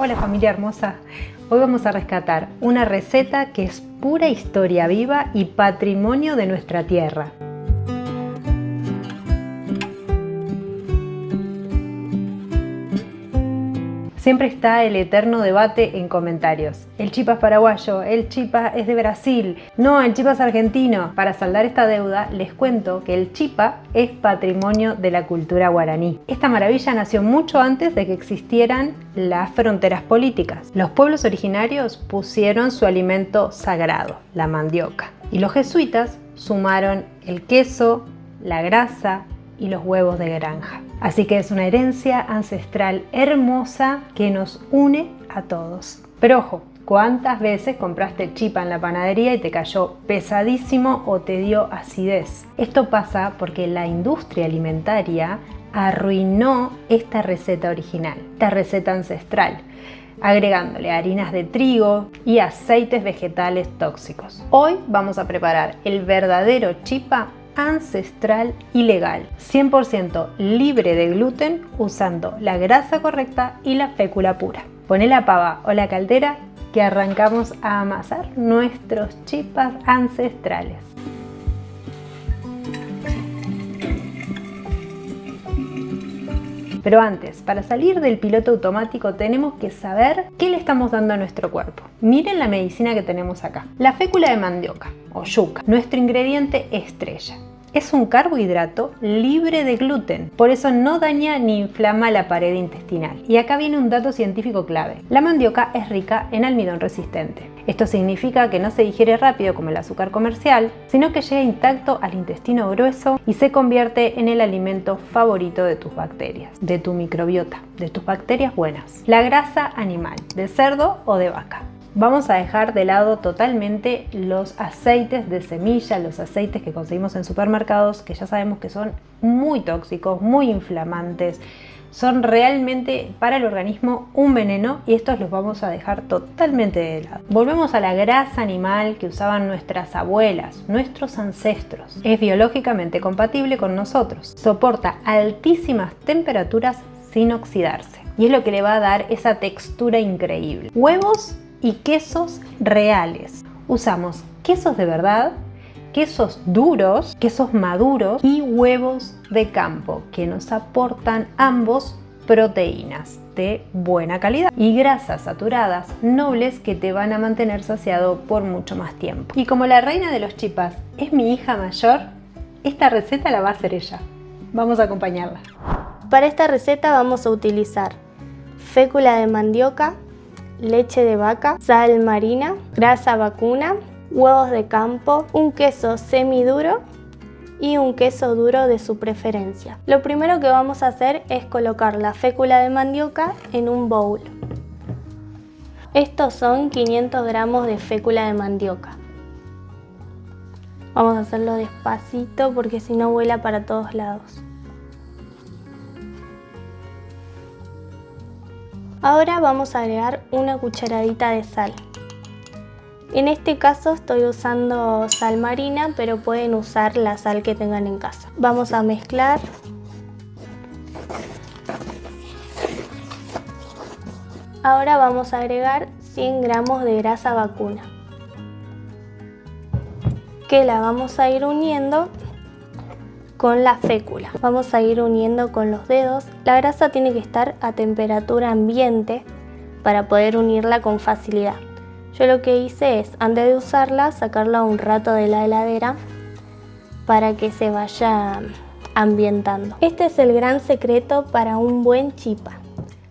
Hola familia hermosa, hoy vamos a rescatar una receta que es pura historia viva y patrimonio de nuestra tierra. Siempre está el eterno debate en comentarios. El chipa es paraguayo, el chipa es de Brasil, no, el chipa es argentino. Para saldar esta deuda, les cuento que el chipa es patrimonio de la cultura guaraní. Esta maravilla nació mucho antes de que existieran las fronteras políticas. Los pueblos originarios pusieron su alimento sagrado, la mandioca. Y los jesuitas sumaron el queso, la grasa y los huevos de granja. Así que es una herencia ancestral hermosa que nos une a todos. Pero ojo, ¿cuántas veces compraste chipa en la panadería y te cayó pesadísimo o te dio acidez? Esto pasa porque la industria alimentaria arruinó esta receta original, esta receta ancestral, agregándole harinas de trigo y aceites vegetales tóxicos. Hoy vamos a preparar el verdadero chipa ancestral y legal, 100% libre de gluten, usando la grasa correcta y la fécula pura. Poné la pava o la caldera que arrancamos a amasar nuestros chipas ancestrales. Pero antes, para salir del piloto automático tenemos que saber qué le estamos dando a nuestro cuerpo. Miren la medicina que tenemos acá. La fécula de mandioca o yuca, nuestro ingrediente estrella. Es un carbohidrato libre de gluten, por eso no daña ni inflama la pared intestinal. Y acá viene un dato científico clave. La mandioca es rica en almidón resistente. Esto significa que no se digiere rápido como el azúcar comercial, sino que llega intacto al intestino grueso y se convierte en el alimento favorito de tus bacterias, de tu microbiota, de tus bacterias buenas. La grasa animal, de cerdo o de vaca. Vamos a dejar de lado totalmente los aceites de semilla, los aceites que conseguimos en supermercados, que ya sabemos que son muy tóxicos, muy inflamantes, son realmente para el organismo un veneno y estos los vamos a dejar totalmente de lado. Volvemos a la grasa animal que usaban nuestras abuelas, nuestros ancestros. Es biológicamente compatible con nosotros, soporta altísimas temperaturas sin oxidarse y es lo que le va a dar esa textura increíble. Huevos y quesos reales. Usamos quesos de verdad, quesos duros, quesos maduros y huevos de campo que nos aportan ambos proteínas de buena calidad y grasas saturadas nobles que te van a mantener saciado por mucho más tiempo. Y como la reina de los chipas es mi hija mayor, esta receta la va a hacer ella. Vamos a acompañarla. Para esta receta vamos a utilizar fécula de mandioca, leche de vaca, sal marina, grasa vacuna, huevos de campo, un queso semiduro y un queso duro de su preferencia. Lo primero que vamos a hacer es colocar la fécula de mandioca en un bowl. Estos son 500 gramos de fécula de mandioca. Vamos a hacerlo despacito porque si no vuela para todos lados. Ahora vamos a agregar una cucharadita de sal. En este caso estoy usando sal marina, pero pueden usar la sal que tengan en casa. Vamos a mezclar. Ahora vamos a agregar 100 gramos de grasa vacuna, que la vamos a ir uniendo con la fécula. Vamos a ir uniendo con los dedos. La grasa tiene que estar a temperatura ambiente para poder unirla con facilidad. Yo lo que hice es, antes de usarla, sacarla un rato de la heladera para que se vaya ambientando. Este es el gran secreto para un buen chipa.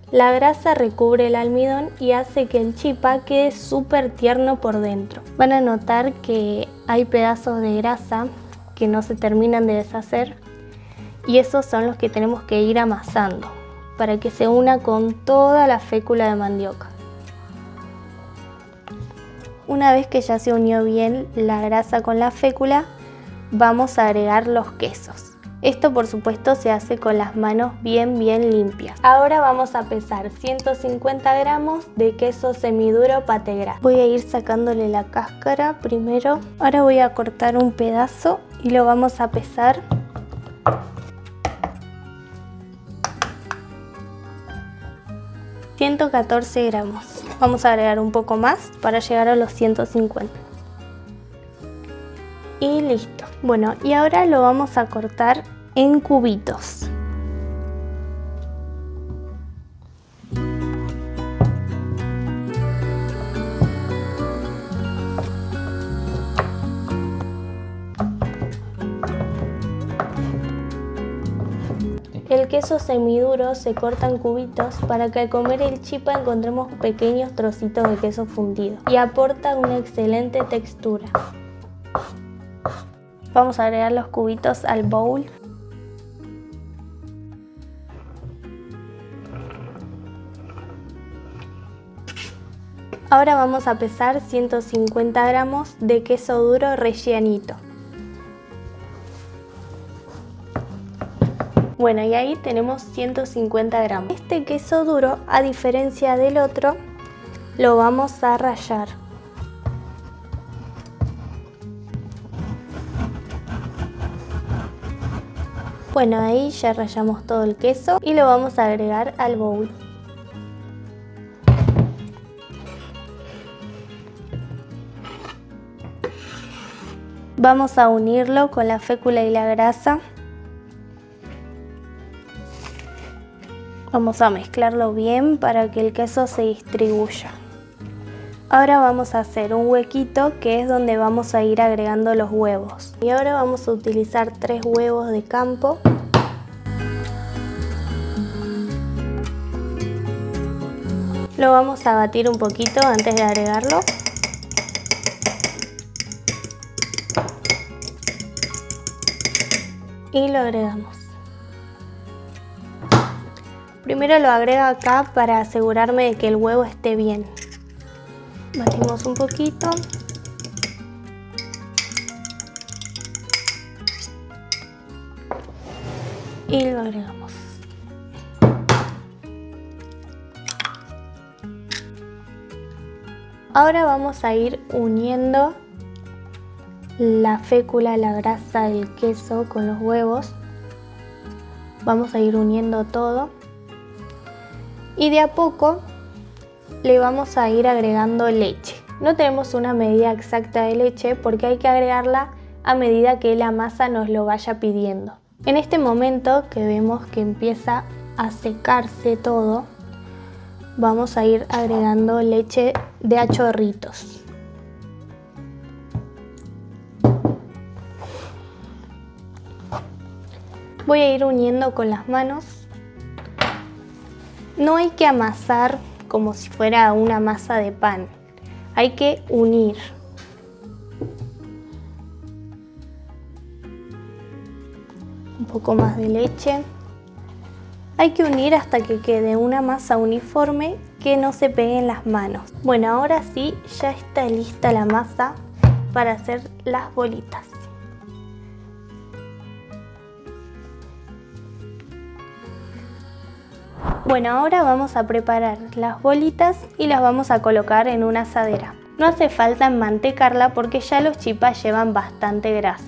La grasa recubre el almidón y hace que el chipa quede súper tierno por dentro. Van a notar que hay pedazos de grasa que no se terminan de deshacer y esos son los que tenemos que ir amasando para que se una con toda la fécula de mandioca. Una vez que ya se unió bien la grasa con la fécula, vamos a agregar los quesos. Esto por supuesto se hace con las manos bien limpias. Ahora vamos a pesar 150 gramos de queso semiduro pategras. Voy a ir sacándole la cáscara primero. Ahora voy a cortar un pedazo y lo vamos a pesar. 114 gramos. Vamos a agregar un poco más para llegar a los 150. Y listo. Bueno, y ahora lo vamos a cortar en cubitos. El queso semiduro se corta en cubitos para que al comer el chipa encontremos pequeños trocitos de queso fundido y aporta una excelente textura. Vamos a agregar los cubitos al bowl. Ahora vamos a pesar 150 gramos de queso duro rellenito. Bueno, y ahí tenemos 150 gramos. Este queso duro, a diferencia del otro, lo vamos a rallar. Bueno, ahí ya rallamos todo el queso y lo vamos a agregar al bowl. Vamos a unirlo con la fécula y la grasa. Vamos a mezclarlo bien para que el queso se distribuya. Ahora vamos a hacer un huequito que es donde vamos a ir agregando los huevos. Y ahora vamos a utilizar 3 huevos de campo. Lo vamos a batir un poquito antes de agregarlo. Y lo agregamos. Primero lo agrego acá para asegurarme de que el huevo esté bien. Batimos un poquito. Y lo agregamos. Ahora vamos a ir uniendo la fécula, la grasa, el queso con los huevos. Vamos a ir uniendo todo. Y de a poco le vamos a ir agregando leche. No tenemos una medida exacta de leche porque hay que agregarla a medida que la masa nos lo vaya pidiendo. En este momento que vemos que empieza a secarse todo, vamos a ir agregando leche de a chorritos. Voy a ir uniendo con las manos. No hay que amasar como si fuera una masa de pan. Hay que unir. Un poco más de leche. Hay que unir hasta que quede una masa uniforme que no se pegue en las manos. Bueno, ahora sí, ya está lista la masa para hacer las bolitas. Bueno, ahora vamos a preparar las bolitas y las vamos a colocar en una asadera. No hace falta enmantecarla porque ya los chipas llevan bastante grasa.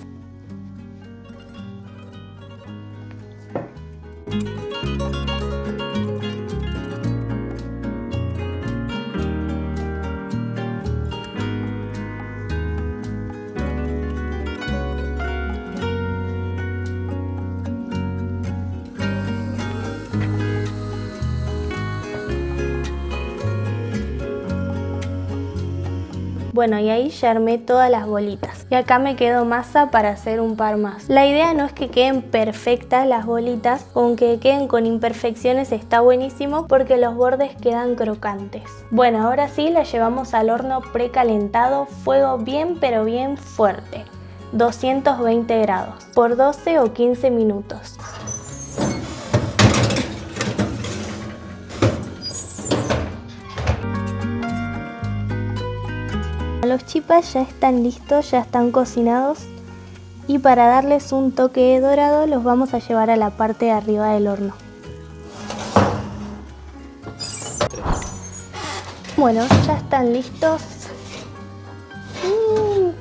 Bueno, y ahí ya armé todas las bolitas. Y acá me quedó masa para hacer un par más. La idea no es que queden perfectas las bolitas, aunque queden con imperfecciones está buenísimo porque los bordes quedan crocantes. Bueno, ahora sí las llevamos al horno precalentado, fuego bien pero bien fuerte. 220 grados, por 12 o 15 minutos. Los chipas ya están listos, ya están cocinados y para darles un toque dorado los vamos a llevar a la parte de arriba del horno. Bueno, ya están listos.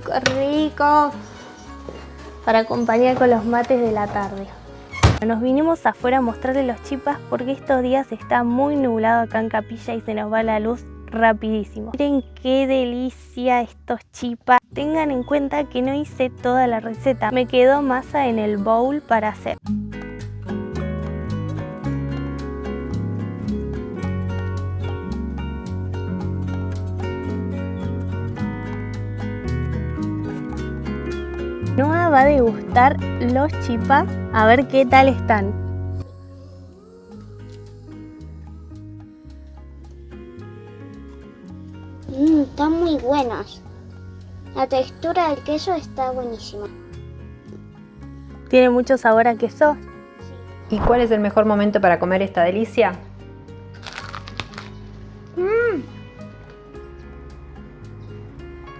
¡Qué rico! Para acompañar con los mates de la tarde. Nos vinimos afuera a mostrarles los chipas porque estos días está muy nublado acá en Capilla y se nos va la luz rapidísimo. Miren qué delicia estos chipas. Tengan en cuenta que no hice toda la receta. Me quedó masa en el bowl para hacer. Noah va a degustar los chipas a ver qué tal están. Están muy buenas. La textura del queso está buenísima. ¿Tiene mucho sabor a queso? ¿Y cuál es el mejor momento para comer esta delicia?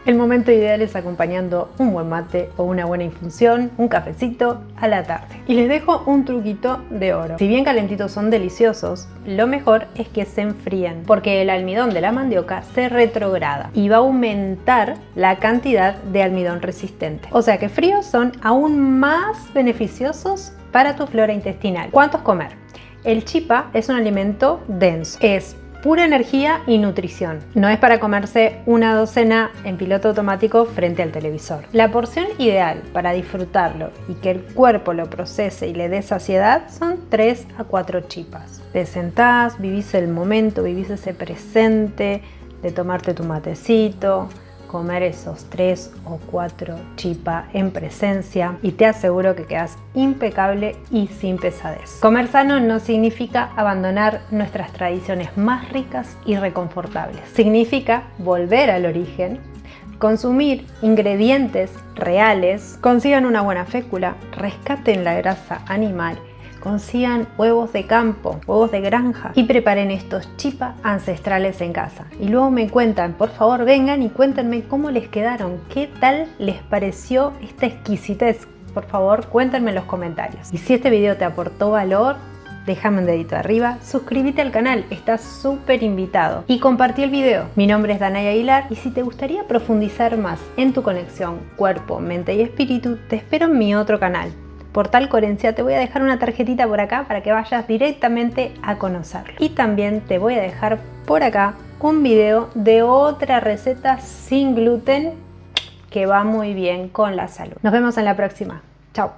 El momento ideal es acompañando un buen mate o una buena infusión, un cafecito a la tarde. Y les dejo un truquito de oro. Si bien calentitos son deliciosos, lo mejor es que se enfríen, porque el almidón de la mandioca se retrograda y va a aumentar la cantidad de almidón resistente. O sea que fríos son aún más beneficiosos para tu flora intestinal. ¿Cuántos comer? El chipa es un alimento denso. Es pura energía y nutrición. No es para comerse una docena en piloto automático frente al televisor. La porción ideal para disfrutarlo y que el cuerpo lo procese y le dé saciedad son 3 a 4 chipas. Te sentás, vivís el momento, vivís ese presente de tomarte tu matecito, comer esos 3 o 4 chipas en presencia y te aseguro que quedas impecable y sin pesadez. Comer sano no significa abandonar nuestras tradiciones más ricas y reconfortables. Significa volver al origen, consumir ingredientes reales, consigan una buena fécula, rescaten la grasa animal, consigan huevos de campo, huevos de granja y preparen estos chipas ancestrales en casa. Y luego me cuentan, por favor vengan y cuéntenme cómo les quedaron, qué tal les pareció esta exquisitez. Por favor cuéntenme en los comentarios. Y si este video te aportó valor, déjame un dedito arriba, suscríbete al canal, estás súper invitado y compartí el video. Mi nombre es Danay Aguilar y si te gustaría profundizar más en tu conexión cuerpo, mente y espíritu, te espero en mi otro canal. Portal Coherencia, te voy a dejar una tarjetita por acá para que vayas directamente a conocerlo. Y también te voy a dejar por acá un video de otra receta sin gluten que va muy bien con la salud. Nos vemos en la próxima. Chao.